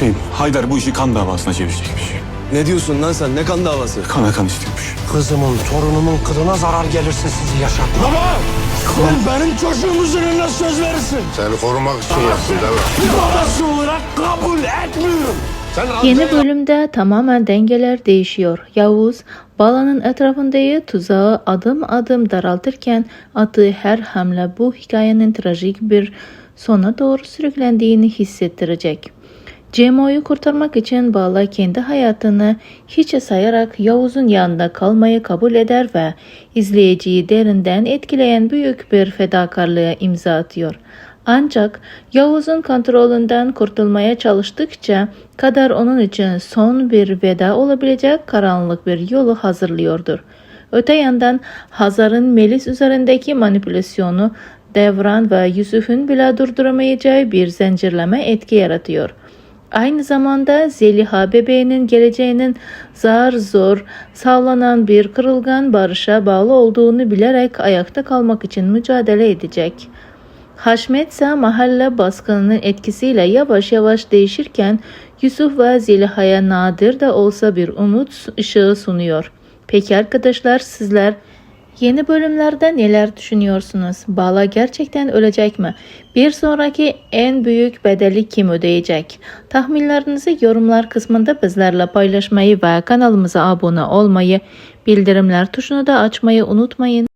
Hüseyin, Haydar bu işi kan davasına çevirecekmiş. Ne diyorsun lan sen? Ne kan davası? Kana kan istiyormuş. Kızımın, torunumun kılına zarar gelirse sizi yaşatmam. Baba! Sen benim çocuğumuzun önüne söz verirsin. Seni korumak için yaptım değil mi? Bir babası olarak kabul etmiyorum. Yeni bölümde tamamen dengeler değişiyor. Yavuz, Bala'nın etrafındaki tuzağı adım adım daraltırken attığı her hamle bu hikayenin trajik bir sona doğru sürüklendiğini hissettirecek. Cemo'yu kurtarmak için Bala kendi hayatını hiçe sayarak Yavuz'un yanında kalmayı kabul eder ve izleyiciyi derinden etkileyen büyük bir fedakarlığa imza atıyor. Ancak Yavuz'un kontrolünden kurtulmaya çalıştıkça kader onun için son bir veda olabilecek karanlık bir yolu hazırlıyordur. Öte yandan Hazar'ın Melis üzerindeki manipülasyonu Devran ve Yusuf'un bile durduramayacağı bir zincirleme etki yaratıyor. Aynı zamanda Zeliha bebeğinin geleceğinin zar zor sağlanan bir kırılgan barışa bağlı olduğunu bilerek ayakta kalmak için mücadele edecek. Haşmet ise mahalle baskınının etkisiyle yavaş yavaş değişirken Yusuf ve Zeliha'ya nadir de olsa bir umut ışığı sunuyor. Peki arkadaşlar, sizler yeni bölümlerde neler düşünüyorsunuz? Bala gerçekten ölecek mi? Bir sonraki en büyük bedeli kim ödeyecek? Tahminlerinizi yorumlar kısmında bizlerle paylaşmayı ve kanalımıza abone olmayı, bildirimler tuşunu da açmayı unutmayın.